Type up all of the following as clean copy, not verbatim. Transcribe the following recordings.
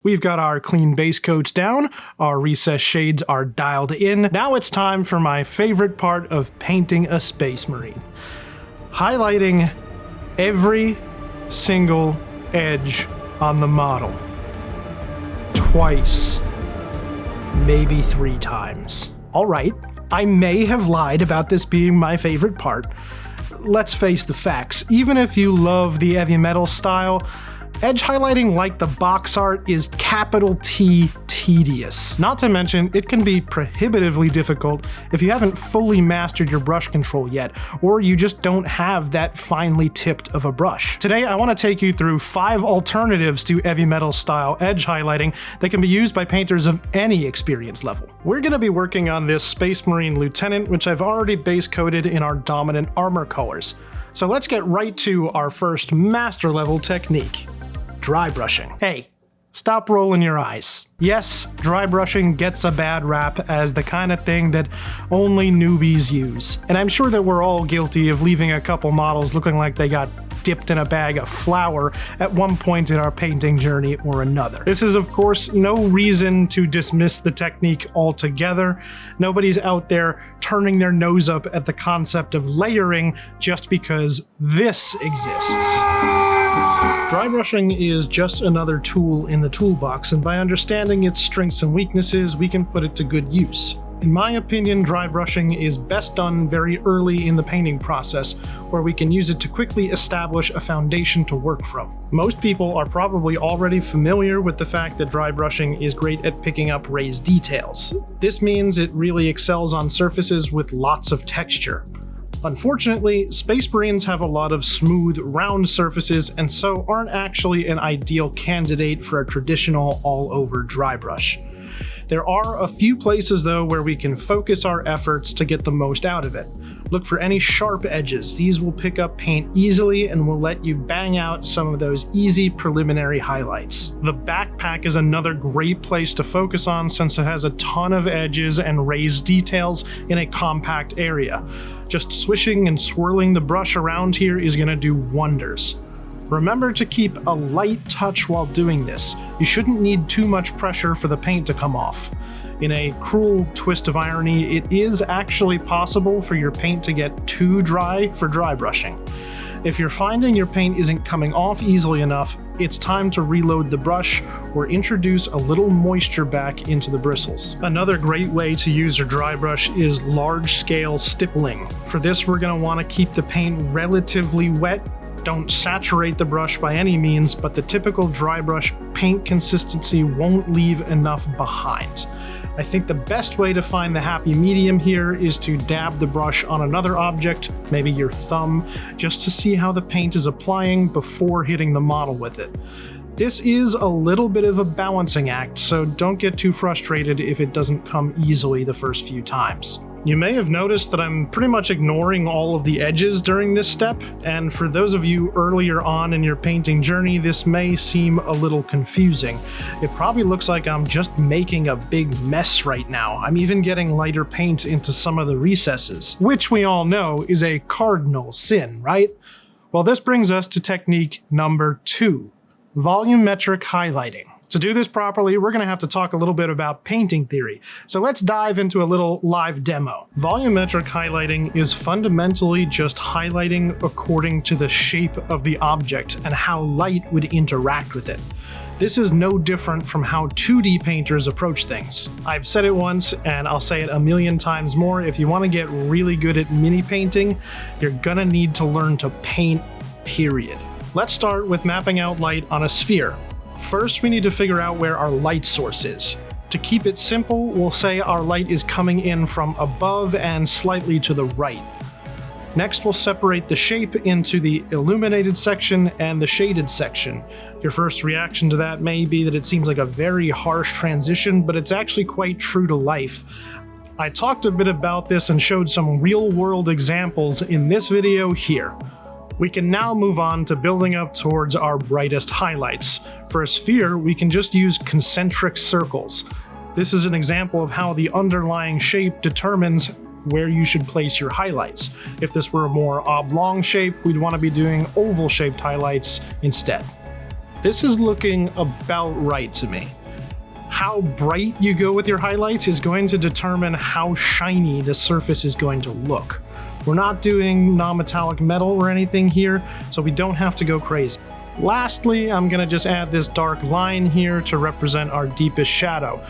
We've got our clean base coats down, our recessed shades are dialed in. Now it's time for my favorite part of painting a Space Marine. Highlighting every single edge on the model. Twice. Maybe 3 times. Alright, I may have lied about this being my favorite part. Let's face the facts, even if you love the heavy metal style, edge highlighting like the box art is capital T tedious. Not to mention, it can be prohibitively difficult if you haven't fully mastered your brush control yet, or you just don't have that finely tipped of a brush. Today, I want to take you through 5 alternatives to heavy metal style edge highlighting that can be used by painters of any experience level. We're going to be working on this Space Marine Lieutenant, which I've already base coated in our dominant armor colors. So let's get right to our first master level technique. Dry brushing. Hey, stop rolling your eyes. Yes, dry brushing gets a bad rap as the kind of thing that only newbies use. And I'm sure that we're all guilty of leaving a couple models looking like they got dipped in a bag of flour at one point in our painting journey or another. This is, of course, no reason to dismiss the technique altogether. Nobody's out there turning their nose up at the concept of layering just because this exists. Dry brushing is just another tool in the toolbox, and by understanding its strengths and weaknesses, we can put it to good use. In my opinion, dry brushing is best done very early in the painting process, where we can use it to quickly establish a foundation to work from. Most people are probably already familiar with the fact that dry brushing is great at picking up raised details. This means it really excels on surfaces with lots of texture. Unfortunately, Space Marines have a lot of smooth, round surfaces and so aren't actually an ideal candidate for a traditional all-over dry brush. There are a few places though where we can focus our efforts to get the most out of it. Look for any sharp edges. These will pick up paint easily and will let you bang out some of those easy preliminary highlights. The backpack is another great place to focus on since it has a ton of edges and raised details in a compact area. Just swishing and swirling the brush around here is going to do wonders. Remember to keep a light touch while doing this. You shouldn't need too much pressure for the paint to come off. In a cruel twist of irony, it is actually possible for your paint to get too dry for dry brushing. If you're finding your paint isn't coming off easily enough, it's time to reload the brush or introduce a little moisture back into the bristles. Another great way to use your dry brush is large-scale stippling. For this, we're going to want to keep the paint relatively wet. Don't saturate the brush by any means, but the typical dry brush paint consistency won't leave enough behind. I think the best way to find the happy medium here is to dab the brush on another object, maybe your thumb, just to see how the paint is applying before hitting the model with it. This is a little bit of a balancing act, so don't get too frustrated if it doesn't come easily the first few times. You may have noticed that I'm pretty much ignoring all of the edges during this step, and for those of you earlier on in your painting journey, this may seem a little confusing. It probably looks like I'm just making a big mess right now. I'm even getting lighter paint into some of the recesses, which we all know is a cardinal sin, right? Well, this brings us to technique number 2, volumetric highlighting. To do this properly, we're going to have to talk a little bit about painting theory. So let's dive into a little live demo. Volumetric highlighting is fundamentally just highlighting according to the shape of the object and how light would interact with it. This is no different from how 2D painters approach things. I've said it once and I'll say it a million times more. If you want to get really good at mini painting, you're gonna need to learn to paint, period. Let's start with mapping out light on a sphere. First, we need to figure out where our light source is. To keep it simple, we'll say our light is coming in from above and slightly to the right. Next, we'll separate the shape into the illuminated section and the shaded section. Your first reaction to that may be that it seems like a very harsh transition, but it's actually quite true to life. I talked a bit about this and showed some real-world examples in this video here. We can now move on to building up towards our brightest highlights. For a sphere, we can just use concentric circles. This is an example of how the underlying shape determines where you should place your highlights. If this were a more oblong shape, we'd want to be doing oval-shaped highlights instead. This is looking about right to me. How bright you go with your highlights is going to determine how shiny the surface is going to look. We're not doing non-metallic metal or anything here, so we don't have to go crazy. Lastly, I'm going to just add this dark line here to represent our deepest shadow.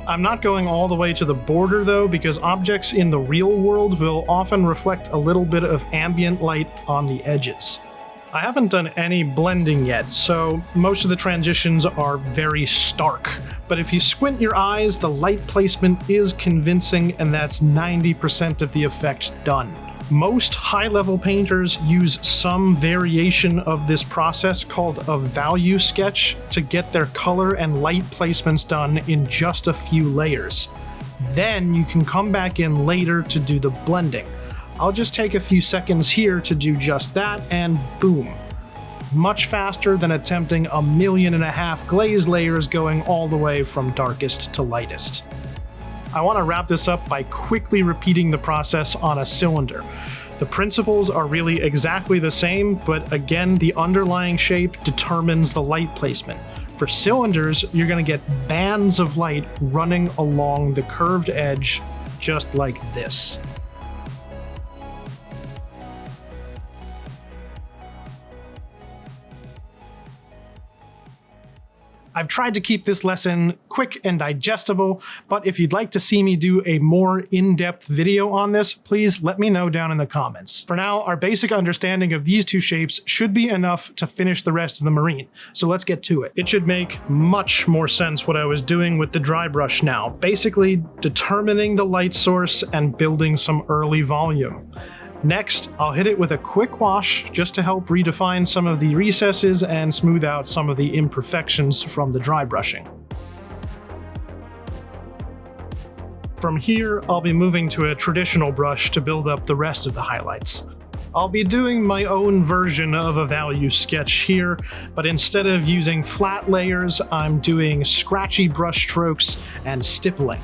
I'm not going all the way to the border though, because objects in the real world will often reflect a little bit of ambient light on the edges. I haven't done any blending yet, so most of the transitions are very stark. But if you squint your eyes, the light placement is convincing, and that's 90% of the effect done. Most high-level painters use some variation of this process called a value sketch to get their color and light placements done in just a few layers. Then you can come back in later to do the blending. I'll just take a few seconds here to do just that, and boom. Much faster than attempting 1.5 million glaze layers going all the way from darkest to lightest. I want to wrap this up by quickly repeating the process on a cylinder. The principles are really exactly the same, but again, the underlying shape determines the light placement. For cylinders, you're going to get bands of light running along the curved edge, just like this. I've tried to keep this lesson quick and digestible, but if you'd like to see me do a more in-depth video on this, please let me know down in the comments. For now, our basic understanding of these two shapes should be enough to finish the rest of the marine, so let's get to it. It should make much more sense what I was doing with the dry brush now, basically determining the light source and building some early volume. Next, I'll hit it with a quick wash just to help redefine some of the recesses and smooth out some of the imperfections from the dry brushing. From here, I'll be moving to a traditional brush to build up the rest of the highlights. I'll be doing my own version of a value sketch here, but instead of using flat layers, I'm doing scratchy brush strokes and stippling.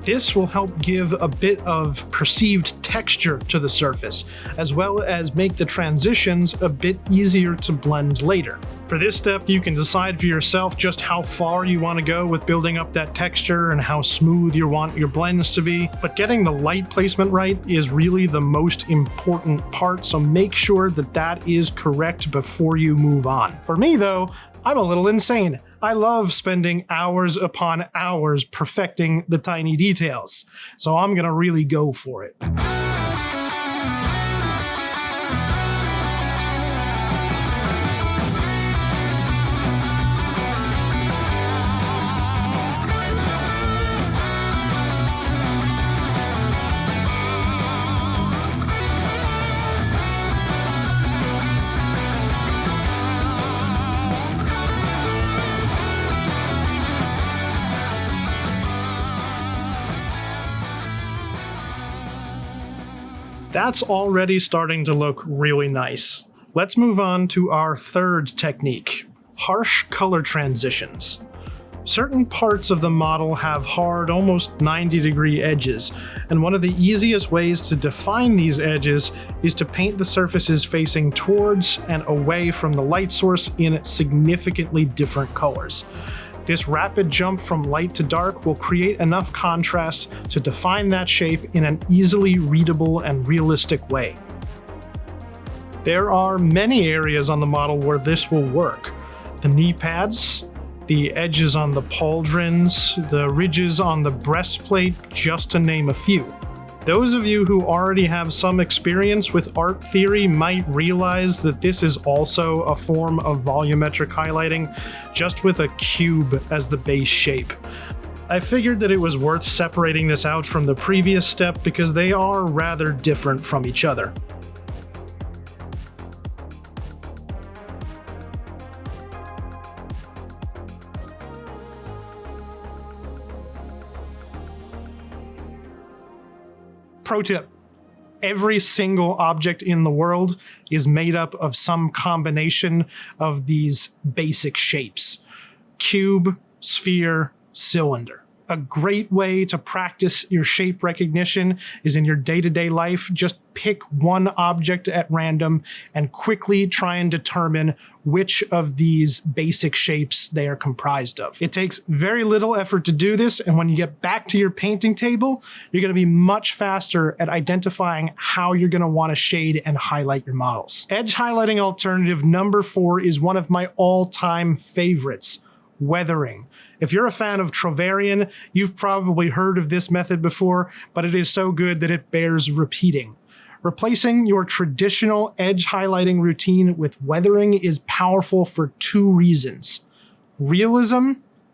This will help give a bit of perceived texture to the surface, as well as make the transitions a bit easier to blend later. For this step, you can decide for yourself just how far you want to go with building up that texture and how smooth you want your blends to be, but getting the light placement right is really the most important part, so make sure that that is correct before you move on. For me though, I'm a little insane. I love spending hours upon hours perfecting the tiny details, so I'm gonna really go for it. That's already starting to look really nice. Let's move on to our third technique, harsh color transitions. Certain parts of the model have hard, almost 90-degree edges, and one of the easiest ways to define these edges is to paint the surfaces facing towards and away from the light source in significantly different colors. This rapid jump from light to dark will create enough contrast to define that shape in an easily readable and realistic way. There are many areas on the model where this will work. The knee pads, the edges on the pauldrons, the ridges on the breastplate, just to name a few. Those of you who already have some experience with art theory might realize that this is also a form of volumetric highlighting, just with a cube as the base shape. I figured that it was worth separating this out from the previous step because they are rather different from each other. Pro tip, every single object in the world is made up of some combination of these basic shapes: cube, sphere, cylinder. A great way to practice your shape recognition is in your day-to-day life. Just pick one object at random and quickly try and determine which of these basic shapes they are comprised of. It takes very little effort to do this, and when you get back to your painting table, you're going to be much faster at identifying how you're going to want to shade and highlight your models. Edge highlighting alternative number 4 is one of my all-time favorites: weathering. If you're a fan of Trovarian, you've probably heard of this method before, but it is so good that it bears repeating. Replacing your traditional edge highlighting routine with weathering is powerful for 2 reasons: realism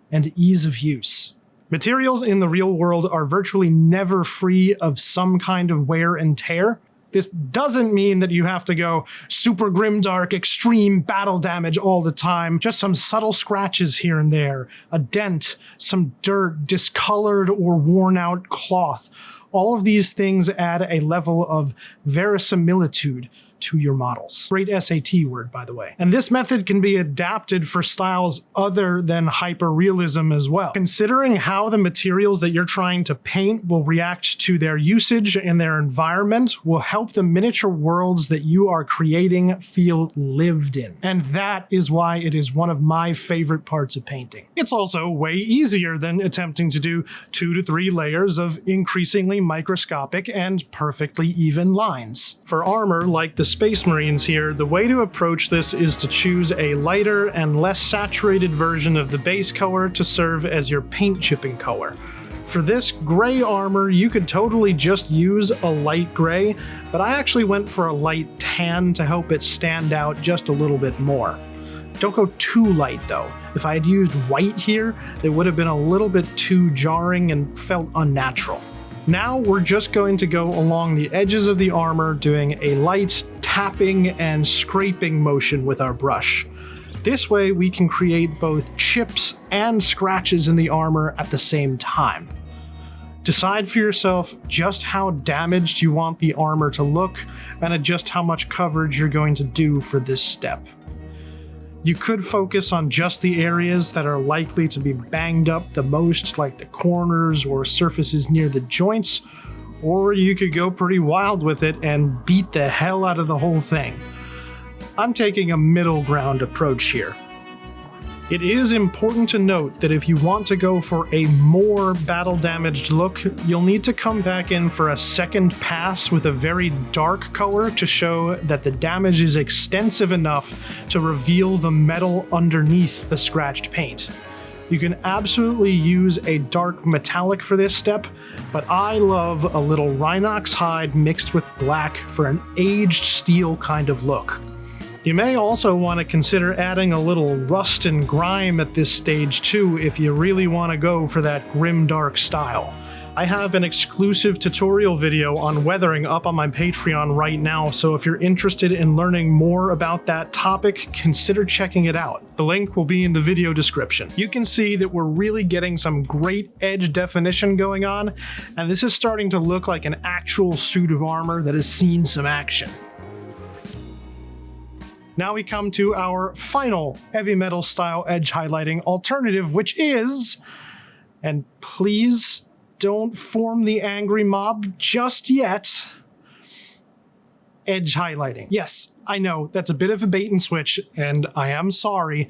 and ease of use. Materials in the real world are virtually never free of some kind of wear and tear. This doesn't mean that you have to go super grimdark, extreme battle damage all the time. Just some subtle scratches here and there, a dent, some dirt, discolored or worn out cloth. All of these things add a level of verisimilitude to your models. Great SAT word, by the way. And this method can be adapted for styles other than hyperrealism as well. Considering how the materials that you're trying to paint will react to their usage and their environment will help the miniature worlds that you are creating feel lived in. And that is why it is one of my favorite parts of painting. It's also way easier than attempting to do 2 to 3 layers of increasingly microscopic and perfectly even lines. For armor, like the Space Marines here, the way to approach this is to choose a lighter and less saturated version of the base color to serve as your paint chipping color. For this gray armor, you could totally just use a light gray, but I actually went for a light tan to help it stand out just a little bit more. Don't go too light though. If I had used white here, it would have been a little bit too jarring and felt unnatural. Now we're just going to go along the edges of the armor doing a light tapping and scraping motion with our brush. This way we can create both chips and scratches in the armor at the same time. Decide for yourself just how damaged you want the armor to look and adjust how much coverage you're going to do for this step. You could focus on just the areas that are likely to be banged up the most, like the corners or surfaces near the joints, or you could go pretty wild with it and beat the hell out of the whole thing. I'm taking a middle ground approach here. It is important to note that if you want to go for a more battle-damaged look, you'll need to come back in for a second pass with a very dark color to show that the damage is extensive enough to reveal the metal underneath the scratched paint. You can absolutely use a dark metallic for this step, but I love a little Rhinox hide mixed with black for an aged steel kind of look. You may also want to consider adding a little rust and grime at this stage too if you really want to go for that grimdark style. I have an exclusive tutorial video on weathering up on my Patreon right now, so if you're interested in learning more about that topic, consider checking it out. The link will be in the video description. You can see that we're really getting some great edge definition going on, and this is starting to look like an actual suit of armor that has seen some action. Now we come to our final heavy metal style edge highlighting alternative, which is, and please don't form the angry mob just yet, edge highlighting. Yes, I know that's a bit of a bait and switch, and I am sorry,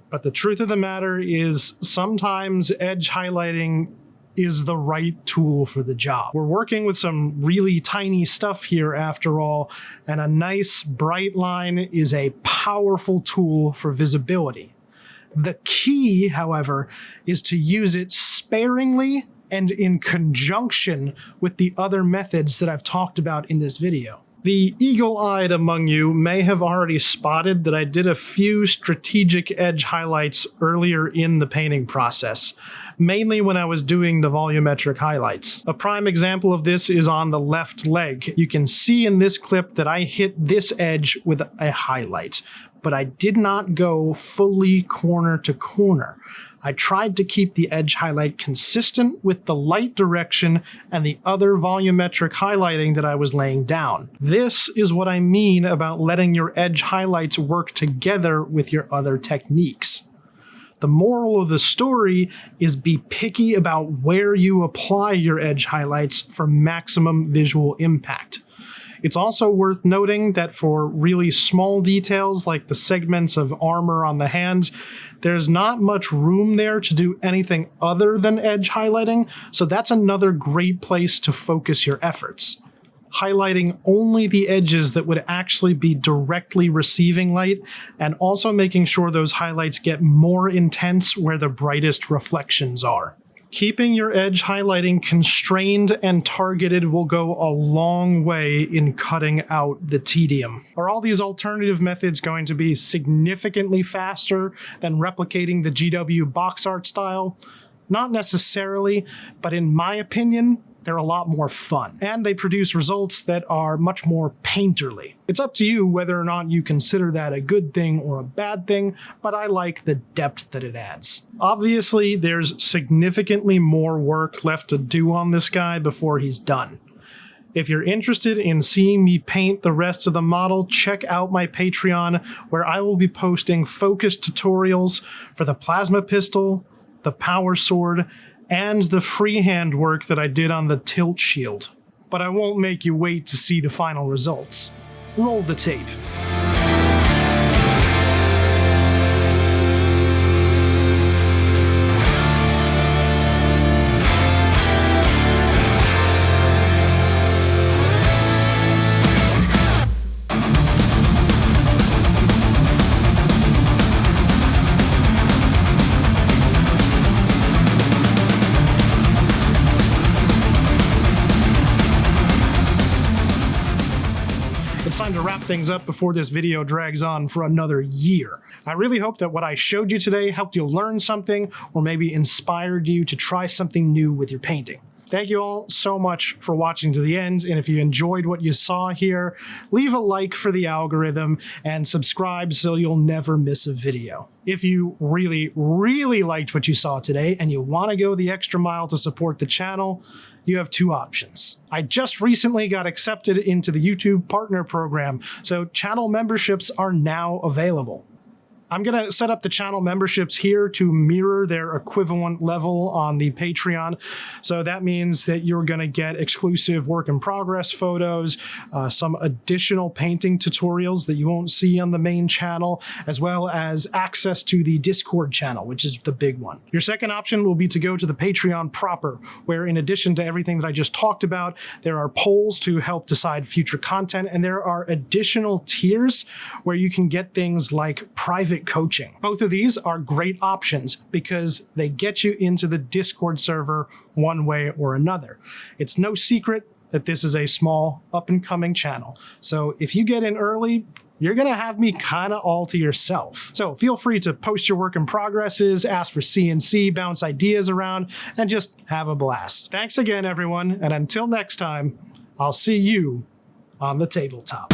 but the truth of the matter is sometimes edge highlighting is the right tool for the job. We're working with some really tiny stuff here after all, and a nice bright line is a powerful tool for visibility. The key, however, is to use it sparingly and in conjunction with the other methods that I've talked about in this video. The eagle-eyed among you may have already spotted that I did a few strategic edge highlights earlier in the painting process, mainly when I was doing the volumetric highlights. A prime example of this is on the left leg. You can see in this clip that I hit this edge with a highlight, but I did not go fully corner to corner. I tried to keep the edge highlight consistent with the light direction and the other volumetric highlighting that I was laying down. This is what I mean about letting your edge highlights work together with your other techniques. The moral of the story is be picky about where you apply your edge highlights for maximum visual impact. It's also worth noting that for really small details like the segments of armor on the hand, there's not much room there to do anything other than edge highlighting, so that's another great place to focus your efforts. Highlighting only the edges that would actually be directly receiving light, and also making sure those highlights get more intense where the brightest reflections are. Keeping your edge highlighting constrained and targeted will go a long way in cutting out the tedium. Are all these alternative methods going to be significantly faster than replicating the GW box art style? Not necessarily, but in my opinion, they're a lot more fun, and they produce results that are much more painterly. It's up to you whether or not you consider that a good thing or a bad thing, but I like the depth that it adds. Obviously, there's significantly more work left to do on this guy before he's done. If you're interested in seeing me paint the rest of the model, check out my Patreon, where I will be posting focused tutorials for the plasma pistol, the power sword, and the freehand work that I did on the tilt shield. But I won't make you wait to see the final results. Roll the tape. It's time to wrap things up before this video drags on for another year. I really hope that what I showed you today helped you learn something, or maybe inspired you to try something new with your painting. Thank you all so much for watching to the end, and if you enjoyed what you saw here, leave a like for the algorithm and subscribe so you'll never miss a video. If you really, really liked what you saw today and you want to go the extra mile to support the channel, you have two options. I just recently got accepted into the YouTube Partner Program, so channel memberships are now available. I'm going to set up the channel memberships here to mirror their equivalent level on the Patreon. So that means that you're going to get exclusive work in progress photos, some additional painting tutorials that you won't see on the main channel, as well as access to the Discord channel, which is the big one. Your second option will be to go to the Patreon proper, where in addition to everything that I just talked about, there are polls to help decide future content, and there are additional tiers where you can get things like private coaching. Both of these are great options because they get you into the Discord server one way or another. It's no secret that this is a small up-and-coming channel. So if you get in early, you're gonna have me kinda all to yourself. So feel free to post your work in progresses, ask for CNC, bounce ideas around, and just have a blast. Thanks again, everyone, and until next time, I'll see you on the tabletop.